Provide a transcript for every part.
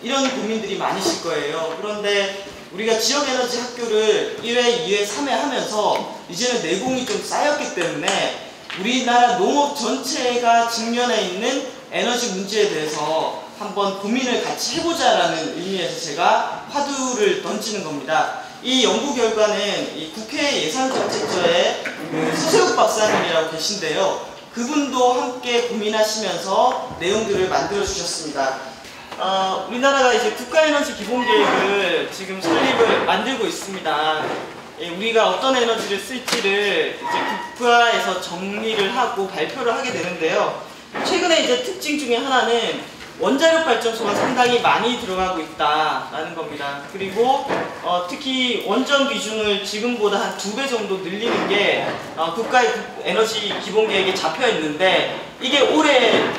이런 고민들이 많으실 거예요. 그런데 우리가 지역에너지 학교를 1회, 2회, 3회 하면서 이제는 내공이 좀 쌓였기 때문에 우리나라 농업 전체가 직면해 있는 에너지 문제에 대해서 한번 고민을 같이 해보자라는 의미에서 제가 화두를 던지는 겁니다. 이 연구 결과는 이 국회 예산정책처의 서세욱 박사님이라고 계신데요. 그분도 함께 고민하시면서 내용들을 만들어 주셨습니다. 우리나라가 이제 국가에너지 기본계획을 지금 만들고 있습니다. 우리가 어떤 에너지를 쓸지를 이제 국가에서 정리를 하고 발표를 하게 되는데요. 최근에 이제 특징 중에 하나는 원자력 발전소가 상당히 많이 들어가고 있다라는 겁니다. 그리고 특히 원전 비중을 지금보다 한 2배 정도 늘리는 게 국가의 에너지 기본계획에 잡혀 있는데 이게 올해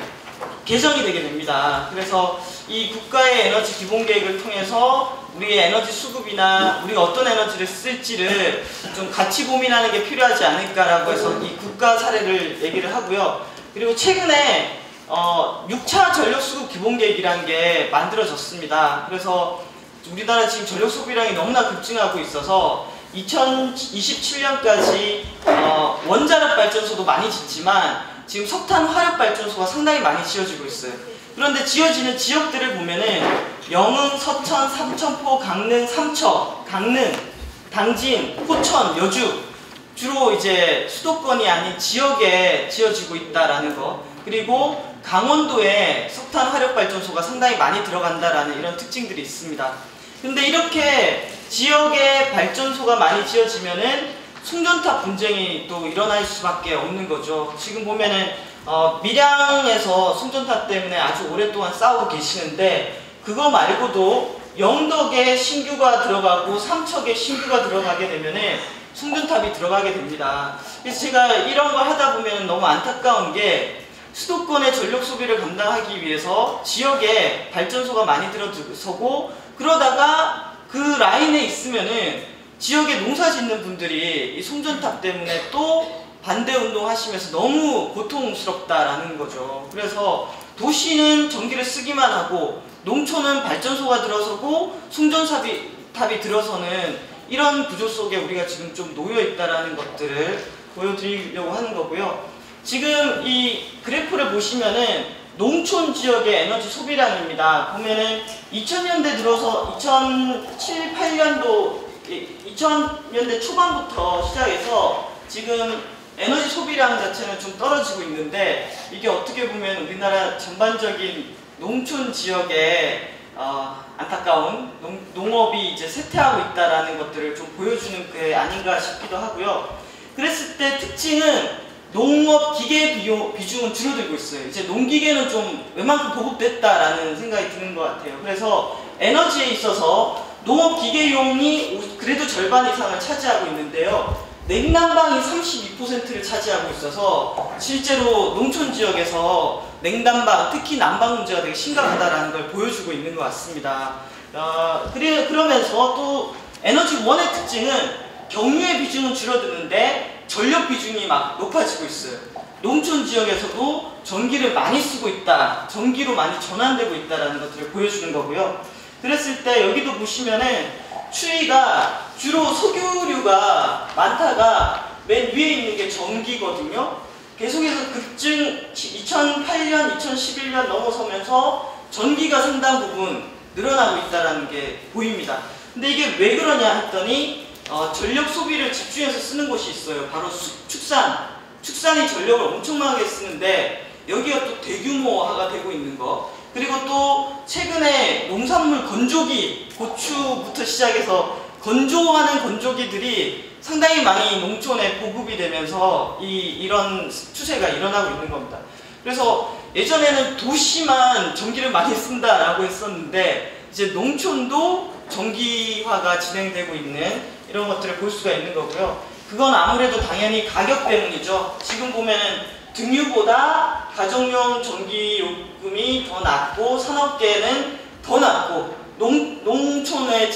개정이 되게 됩니다. 그래서 이 국가의 에너지 기본계획을 통해서 우리의 에너지 수급이나 우리가 어떤 에너지를 쓸지를 좀 같이 고민하는 게 필요하지 않을까라고 해서 이 국가 사례를 얘기를 하고요. 그리고 최근에 6차 전력수급 기본계획이라는 게 만들어졌습니다. 그래서 우리나라 지금 전력 소비량이 너무나 급증하고 있어서 2027년까지 원자력 발전소도 많이 짓지만 지금 석탄 화력 발전소가 상당히 많이 지어지고 있어요. 그런데 지어지는 지역들을 보면은 영흥, 서천, 삼천포, 강릉, 삼척, 강릉, 당진, 포천, 여주 주로 이제 수도권이 아닌 지역에 지어지고 있다라는 거. 그리고 강원도에 석탄 화력 발전소가 상당히 많이 들어간다라는 이런 특징들이 있습니다. 근데 이렇게 지역에 발전소가 많이 지어지면은 송전탑 분쟁이 또 일어날 수밖에 없는 거죠. 지금 보면은 밀양에서 송전탑 때문에 아주 오랫동안 싸우고 계시는데 그거 말고도 영덕에 신규가 들어가고 삼척에 신규가 들어가게 되면은 송전탑이 들어가게 됩니다. 그래서 제가 이런 걸 하다 보면 너무 안타까운 게 수도권의 전력 소비를 감당하기 위해서 지역에 발전소가 많이 들어서고 그러다가 그 라인에 있으면은 지역에 농사 짓는 분들이 이 송전탑 때문에 또 반대 운동 하시면서 너무 고통스럽다라는 거죠. 그래서 도시는 전기를 쓰기만 하고 농촌은 발전소가 들어서고 송전탑이 들어서는 이런 구조 속에 우리가 지금 좀 놓여 있다라는 것들을 보여드리려고 하는 거고요. 지금 이 그래프를 보시면은 농촌 지역의 에너지 소비량입니다. 보면은 2000년대 들어서 2007, 8년도 2000년대 초반부터 시작해서 지금 에너지 소비량 자체는 좀 떨어지고 있는데 이게 어떻게 보면 우리나라 전반적인 농촌 지역에 안타까운 농업이 이제 쇠퇴하고 있다라는 것들을 좀 보여주는 게 아닌가 싶기도 하고요. 그랬을 때 특징은 농업 기계 비중은 줄어들고 있어요. 이제 농기계는 좀 웬만큼 보급됐다라는 생각이 드는 것 같아요. 그래서 에너지에 있어서 농업 기계용이 그래도 절반 이상을 차지하고 있는데요. 냉난방이 32%를 차지하고 있어서 실제로 농촌 지역에서 냉난방, 특히 난방 문제가 되게 심각하다는 걸 보여주고 있는 것 같습니다. 그러면서 또 에너지원의 특징은 경유의 비중은 줄어드는데 전력 비중이 막 높아지고 있어요. 농촌 지역에서도 전기를 많이 쓰고 있다, 전기로 많이 전환되고 있다는 것들을 보여주는 거고요. 그랬을 때 여기도 보시면은 추위가 주로 석유류가 많다가 맨 위에 있는 게 전기거든요. 계속해서 급증 2008년, 2011년 넘어서면서 전기가 상당 부분 늘어나고 있다는 게 보입니다. 근데 이게 왜 그러냐 했더니 전력 소비를 집중해서 쓰는 곳이 있어요. 바로 축산. 축산이 전력을 엄청나게 쓰는데 여기가 또 대규모화가 되고 있는 거. 그리고 또 최근에 농산물 건조기, 고추부터 시작해서 건조하는 건조기들이 상당히 많이 농촌에 보급이 되면서 이런 추세가 일어나고 있는 겁니다. 그래서 예전에는 도시만 전기를 많이 쓴다라고 했었는데 이제 농촌도 전기화가 진행되고 있는 이런 것들을 볼 수가 있는 거고요. 그건 아무래도 당연히 가격 때문이죠. 지금 보면은 등유보다 가정용 전기 요금이 더 낮고 산업계는 더 낮고 농촌에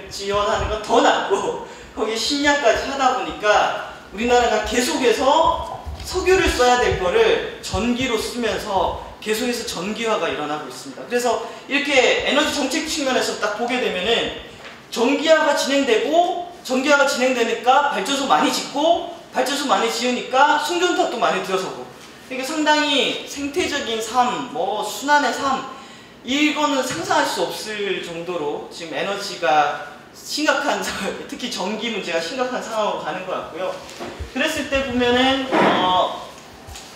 지원하는 건 더 낮고 거기 식량까지 하다 보니까 우리나라가 계속해서 석유를 써야 될 거를 전기로 쓰면서 계속해서 전기화가 일어나고 있습니다. 그래서 이렇게 에너지 정책 측면에서 딱 보게 되면은 전기화가 진행되니까 발전소 많이 짓고 발전소 많이 지으니까 송전탑도 많이 들어서고, 이게 상당히 생태적인 삶, 순환의 삶, 이거는 상상할 수 없을 정도로 지금 에너지가 심각한, 특히 전기 문제가 심각한 상황으로 가는 것 같고요. 그랬을 때 보면은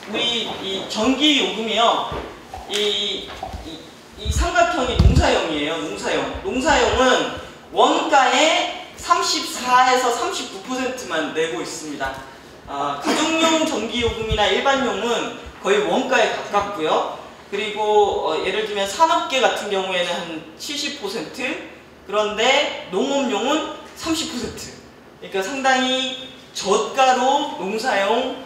우리 이 전기 요금이요, 이 삼각형이 농사형이에요. 농사형은 원가의 34에서 39%만 내고 있습니다. 가정용 전기요금이나 일반용은 거의 원가에 가깝고요. 그리고 예를 들면 산업계 같은 경우에는 한 70%, 그런데 농업용은 30%. 그러니까 상당히 저가로 농사용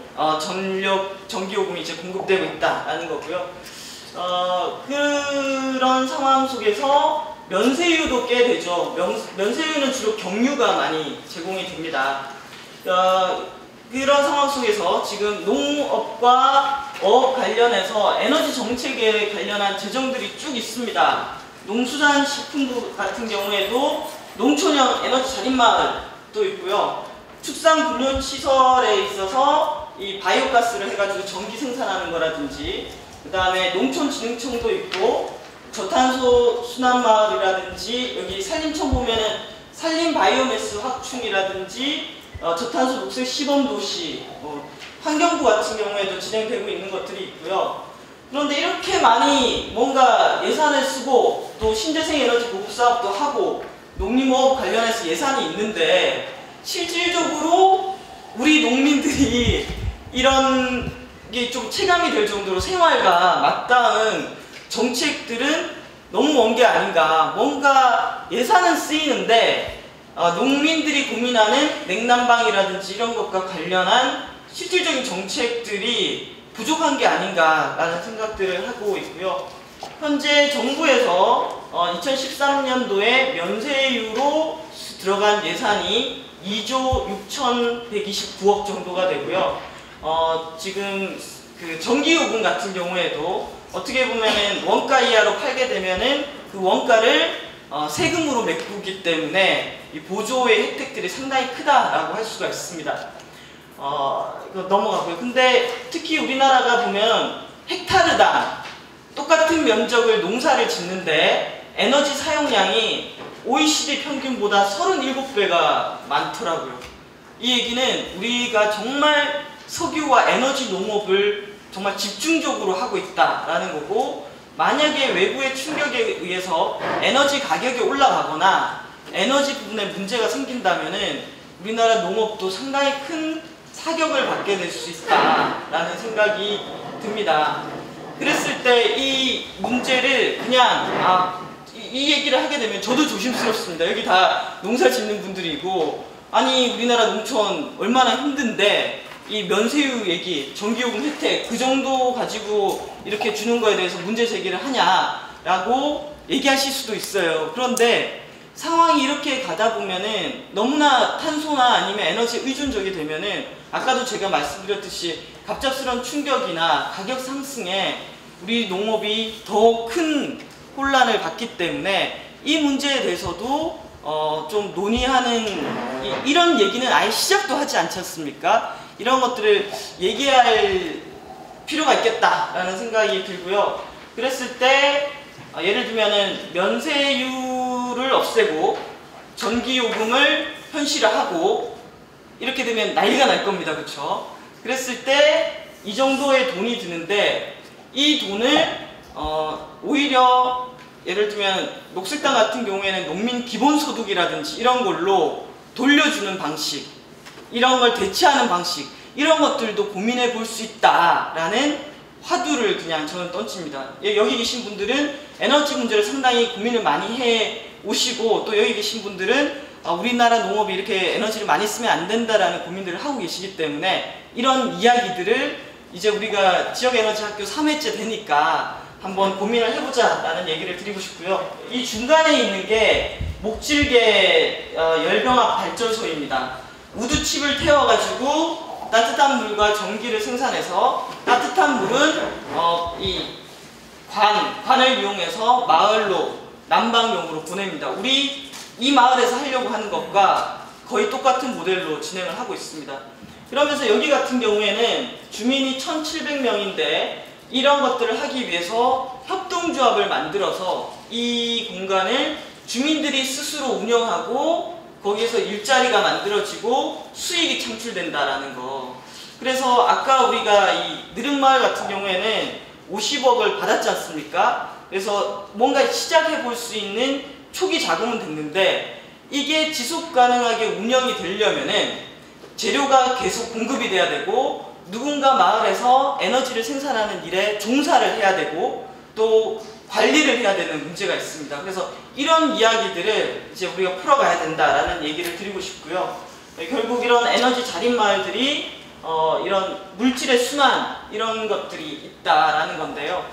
전기요금이 이제 공급되고 있다라는 거고요. 그런 상황 속에서 면세유도 꽤 되죠. 면세유는 주로 경유가 많이 제공이 됩니다. 그런 상황 속에서 지금 농업과 어업 관련해서 에너지 정책에 관련한 제정들이 쭉 있습니다. 농수산식품부 같은 경우에도 농촌형 에너지 자립마을도 있고요. 축산분뇨시설에 있어서 이 바이오가스를 해가지고 전기 생산하는 거라든지, 그 다음에 농촌진흥청도 있고, 저탄소 순환마을이라든지, 여기 산림청 보면은 산림 바이오매스 확충이라든지, 저탄소 녹색 시범도시, 환경부 같은 경우에도 진행되고 있는 것들이 있고요. 그런데 이렇게 많이 뭔가 예산을 쓰고 또 신재생 에너지 보급 사업도 하고 농림어업 관련해서 예산이 있는데, 실질적으로 우리 농민들이 이런 게 좀 체감이 될 정도로 생활과 맞닿은 정책들은 너무 먼 게 아닌가. 뭔가 예산은 쓰이는데 농민들이 고민하는 냉난방이라든지 이런 것과 관련한 실질적인 정책들이 부족한 게 아닌가라는 생각들을 하고 있고요. 현재 정부에서 2013년도에 면세유로 들어간 예산이 2조 6,129억 정도가 되고요. 지금 그 전기요금 같은 경우에도 어떻게 보면은 원가 이하로 팔게 되면은 그 원가를 세금으로 메꾸기 때문에 이 보조의 혜택들이 상당히 크다라고 할 수가 있습니다. 이거 넘어가고요. 근데 특히 우리나라가 보면 헥타르당 똑같은 면적을 농사를 짓는데 에너지 사용량이 OECD 평균보다 37배가 많더라고요. 이 얘기는 우리가 정말 석유와 에너지 농업을 정말 집중적으로 하고 있다라는 거고, 만약에 외부의 충격에 의해서 에너지 가격이 올라가거나 에너지 부분에 문제가 생긴다면은 우리나라 농업도 상당히 큰 사격을 받게 될 수 있다라는 생각이 듭니다. 그랬을 때 이 문제를 그냥 이 얘기를 하게 되면 저도 조심스럽습니다. 여기 다 농사 짓는 분들이고, 아니 우리나라 농촌 얼마나 힘든데 이 면세유 얘기, 전기요금 혜택 그 정도 가지고 이렇게 주는 거에 대해서 문제 제기를 하냐라고 얘기하실 수도 있어요. 그런데 상황이 이렇게 가다 보면은 너무나 탄소나 아니면 에너지 의존적이 되면은 아까도 제가 말씀드렸듯이 갑작스러운 충격이나 가격 상승에 우리 농업이 더 큰 혼란을 받기 때문에 이 문제에 대해서도 좀 논의하는 이런 얘기는 아예 시작도 하지 않지 않습니까? 이런 것들을 얘기할 필요가 있겠다라는 생각이 들고요. 그랬을 때 예를 들면은 면세유를 없애고 전기요금을 현실화하고 이렇게 되면 난리가 날 겁니다. 그쵸? 그랬을 때 이 정도의 돈이 드는데 이 돈을 오히려 예를 들면 녹색당 같은 경우에는 농민 기본소득이라든지 이런 걸로 돌려주는 방식, 이런 걸 대체하는 방식, 이런 것들도 고민해 볼 수 있다라는 화두를 그냥 저는 던집니다. 여기 계신 분들은 에너지 문제를 상당히 고민을 많이 해 오시고, 또 여기 계신 분들은 우리나라 농업이 이렇게 에너지를 많이 쓰면 안 된다라는 고민들을 하고 계시기 때문에 이런 이야기들을 이제 우리가 지역에너지 학교 3회째 되니까 한번 고민을 해보자 라는 얘기를 드리고 싶고요. 이 중간에 있는 게 목질개 열병합 발전소입니다. 우드칩을 태워가지고 따뜻한 물과 전기를 생산해서 따뜻한 물은 이 관을 이용해서 마을로 난방용으로 보냅니다. 우리 이 마을에서 하려고 하는 것과 거의 똑같은 모델로 진행을 하고 있습니다. 그러면서 여기 같은 경우에는 주민이 1,700명인데 이런 것들을 하기 위해서 협동조합을 만들어서 이 공간을 주민들이 스스로 운영하고 거기에서 일자리가 만들어지고 수익이 창출된다라는 거. 그래서 아까 우리가 이 느릅마을 같은 경우에는 50억을 받았지 않습니까? 그래서 뭔가 시작해 볼 수 있는 초기 자금은 됐는데 이게 지속 가능하게 운영이 되려면은 재료가 계속 공급이 돼야 되고 누군가 마을에서 에너지를 생산하는 일에 종사를 해야 되고 또 관리를 해야 되는 문제가 있습니다. 그래서 이런 이야기들을 이제 우리가 풀어가야 된다라는 얘기를 드리고 싶고요. 결국 이런 에너지 자립 마을들이 이런 물질의 순환 이런 것들이 있다라는 건데요.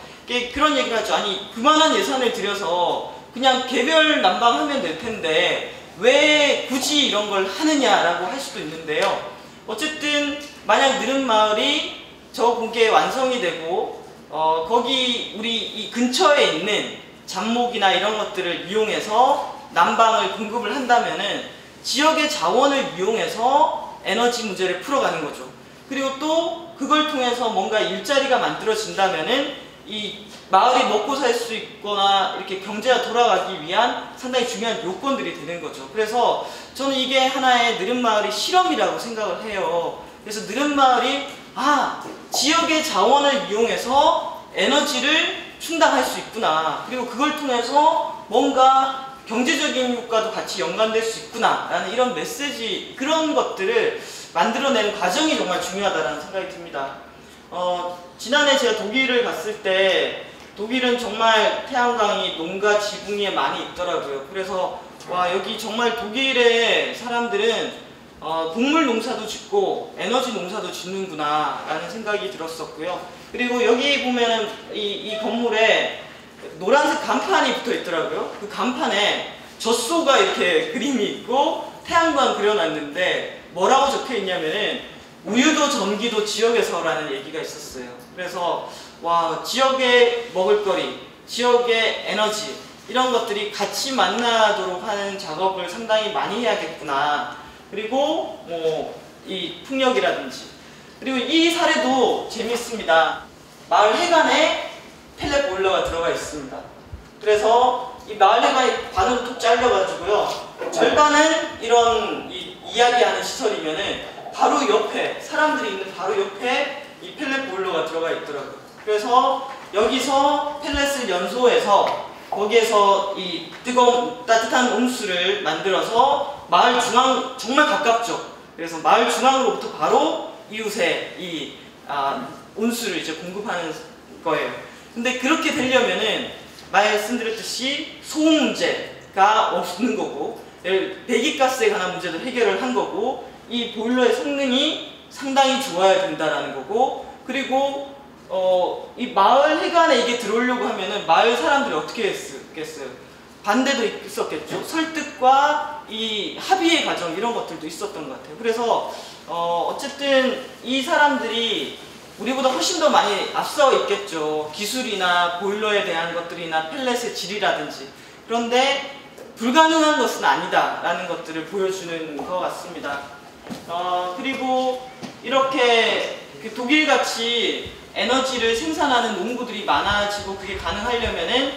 그런 얘기를 하죠. 아니 그만한 예산을 들여서 그냥 개별 난방하면 될 텐데 왜 굳이 이런 걸 하느냐라고 할 수도 있는데요. 어쨌든 만약 느릅마을이 저 공개 완성이 되고 거기 우리 이 근처에 있는 잡목이나 이런 것들을 이용해서 난방을 공급을 한다면은 지역의 자원을 이용해서 에너지 문제를 풀어가는 거죠. 그리고 또 그걸 통해서 뭔가 일자리가 만들어진다면은 이 마을이 먹고 살 수 있거나 이렇게 경제가 돌아가기 위한 상당히 중요한 요건들이 되는 거죠. 그래서 저는 이게 하나의 느릅마을이 실험이라고 생각을 해요. 그래서 느릅마을이 지역의 자원을 이용해서 에너지를 충당할 수 있구나. 그리고 그걸 통해서 뭔가 경제적인 효과도 같이 연관될 수 있구나 라는 이런 메시지, 그런 것들을 만들어내는 과정이 정말 중요하다는 생각이 듭니다. 지난해 제가 독일을 갔을 때 독일은 정말 태양광이 농가 지붕 위에 많이 있더라고요. 그래서 와, 여기 정말 독일의 사람들은 곡물 농사도 짓고 에너지 농사도 짓는구나 라는 생각이 들었었고요. 그리고 여기 보면은 이 건물에 노란색 간판이 붙어 있더라고요. 그 간판에 젖소가 이렇게 그림이 있고 태양광 그려놨는데 뭐라고 적혀 있냐면은 우유도 전기도 지역에서라는 얘기가 있었어요. 그래서 와, 지역의 먹을거리, 지역의 에너지 이런 것들이 같이 만나도록 하는 작업을 상당히 많이 해야겠구나. 그리고 뭐 이 풍력이라든지, 그리고 이 사례도 재밌습니다. 마을 해관에 펠렛 보일러가 들어가 있습니다. 그래서 이 마을 해관이 반으로 뚝 잘려가지고요, 절반은 이런 이야기하는 시설이면은 바로 옆에, 사람들이 있는 바로 옆에 이 펠렛 보일러가 들어가 있더라고요. 그래서 여기서 펠렛을 연소해서 거기에서 이 뜨거운 따뜻한 온수를 만들어서 마을 중앙, 정말 가깝죠. 그래서 마을 중앙으로부터 바로 이웃에 이 온수를 이제 공급하는 거예요. 근데 그렇게 되려면은 말씀드렸듯이 소음 문제가 없는 거고, 배기가스에 관한 문제도 해결을 한 거고, 이 보일러의 성능이 상당히 좋아야 된다라는 거고, 그리고 이 마을 해관에 이게 들어오려고 하면은 마을 사람들이 어떻게 했겠어요? 반대도 있었겠죠. 설득과 이 합의의 과정, 이런 것들도 있었던 것 같아요. 그래서 어쨌든 이 사람들이 우리보다 훨씬 더 많이 앞서 있겠죠. 기술이나 보일러에 대한 것들이나 펠렛의 질이라든지. 그런데 불가능한 것은 아니다라는 것들을 보여주는 것 같습니다. 그리고 이렇게 독일같이 에너지를 생산하는 농구들이 많아지고 그게 가능하려면은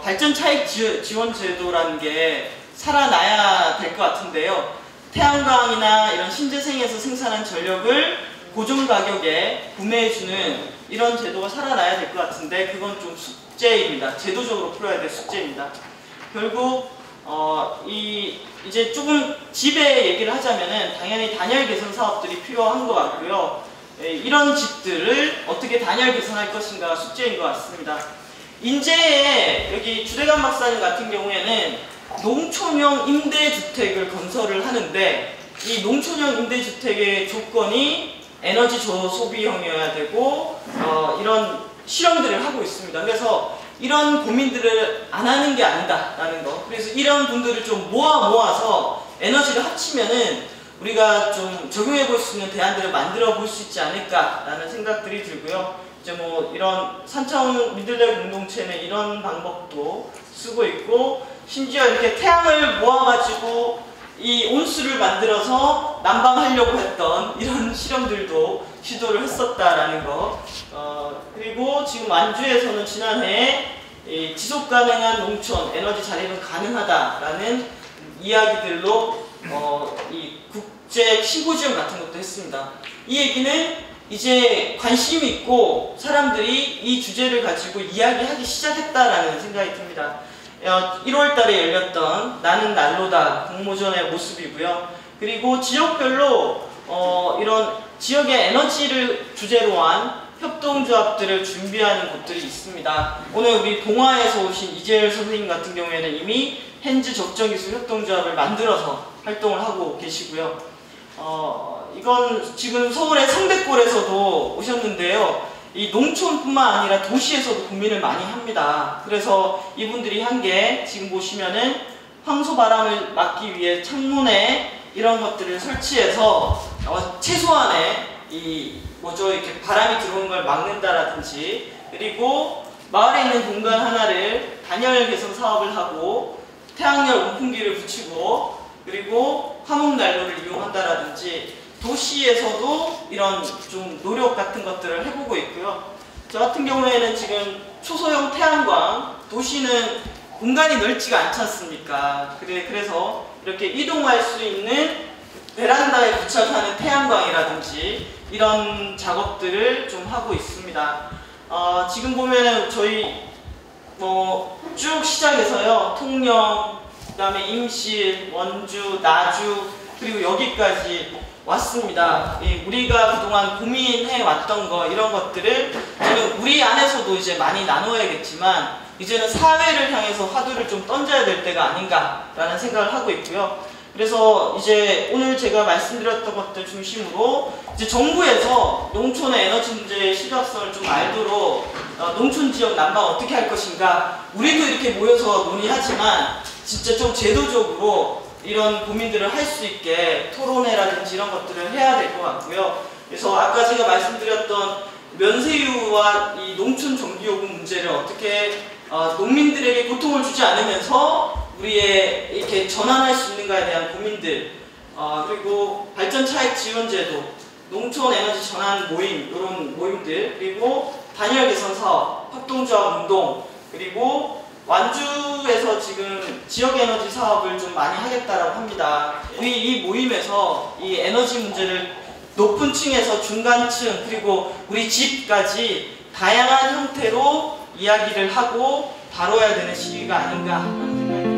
발전 차익 지원 제도라는 게 살아나야 될 것 같은데요. 태양광이나 이런 신재생에서 생산한 전력을 고정 가격에 구매해주는 이런 제도가 살아나야 될 것 같은데, 그건 좀 숙제입니다. 제도적으로 풀어야 될 숙제입니다. 결국 이제 조금 집에 얘기를 하자면은 당연히 단열 개선 사업들이 필요한 것 같고요. 이런 집들을 어떻게 단열 개선할 것인가 숙제인 것 같습니다. 인제에 여기 주대감 박사님 같은 경우에는 농촌형 임대주택을 건설을 하는데, 이 농촌형 임대주택의 조건이 에너지 저소비형이어야 되고 이런 실험들을 하고 있습니다. 그래서 이런 고민들을 안 하는 게 아니다라는 거. 그래서 이런 분들을 좀 모아서 에너지를 합치면은 우리가 좀 적용해 볼 수 있는 대안들을 만들어 볼 수 있지 않을까라는 생각들이 들고요. 이제 뭐 이런 산청 미들레 공동체는 이런 방법도 쓰고 있고, 심지어 이렇게 태양을 모아가지고 이 온수를 만들어서 난방하려고 했던 이런 실험들도 시도를 했었다라는 거. 그리고 지금 완주에서는 지난해 이 지속가능한 농촌 에너지 자립은 가능하다라는 이야기들로 이 국제 심포지엄 같은 것도 했습니다. 이 얘기는 이제 관심이 있고 사람들이 이 주제를 가지고 이야기하기 시작했다라는 생각이 듭니다. 1월 달에 열렸던 나는 난로다 공모전의 모습이고요. 그리고 지역별로 이런 지역의 에너지를 주제로 한 협동조합들을 준비하는 곳들이 있습니다. 오늘 우리 동아에서 오신 이재열 선생님 같은 경우에는 이미 핸즈 적정기술 협동조합을 만들어서 활동을 하고 계시고요. 이건 지금 서울의 성백골에서도 오셨는데요. 이 농촌뿐만 아니라 도시에서도 고민을 많이 합니다. 그래서 이분들이 한 게 지금 보시면은 황소바람을 막기 위해 창문에 이런 것들을 설치해서 최소한의 이렇게 바람이 들어오는 걸 막는다라든지, 그리고 마을에 있는 공간 하나를 단열 개선 사업을 하고 태양열 온풍기를 붙이고, 그리고 화목 난로를 이용한다라든지 도시에서도 이런 좀 노력 같은 것들을 해보고 있고요. 저 같은 경우에는 지금 초소형 태양광, 도시는 공간이 넓지가 않지 않습니까? 그래서 이렇게 이동할 수 있는 베란다에 부착하는 태양광이라든지 이런 작업들을 좀 하고 있습니다. 지금 보면은 저희 쭉 시작해서요, 통영, 그 다음에 임실, 원주, 나주, 그리고 여기까지 왔습니다. 우리가 그동안 고민해 왔던 거, 이런 것들을 지금 우리 안에서도 이제 많이 나눠야겠지만 이제는 사회를 향해서 화두를 좀 던져야 될 때가 아닌가라는 생각을 하고 있고요. 그래서 이제 오늘 제가 말씀드렸던 것들 중심으로 이제 정부에서 농촌의 에너지 문제의 심각성을 좀 알도록 농촌 지역 난방 어떻게 할 것인가, 우리도 이렇게 모여서 논의하지만 진짜 좀 제도적으로 이런 고민들을 할 수 있게 토론회라든지 이런 것들을 해야 될 것 같고요. 그래서 아까 제가 말씀드렸던 면세유와 이 농촌 전기요금 문제를 어떻게 농민들에게 고통을 주지 않으면서 우리의 이렇게 전환할 수 있는가에 대한 고민들, 그리고 발전 차액 지원제도, 농촌 에너지 전환 모임, 이런 모임들, 그리고 단열 개선 사업, 협동조합 운동, 그리고 완주에서 지금 지역 에너지 사업을 좀 많이 하겠다라고 합니다. 이 모임에서 이 에너지 문제를 높은 층에서 중간층, 그리고 우리 집까지 다양한 형태로 이야기를 하고 다뤄야 되는 시기가 아닌가 하는 생각이 듭니다.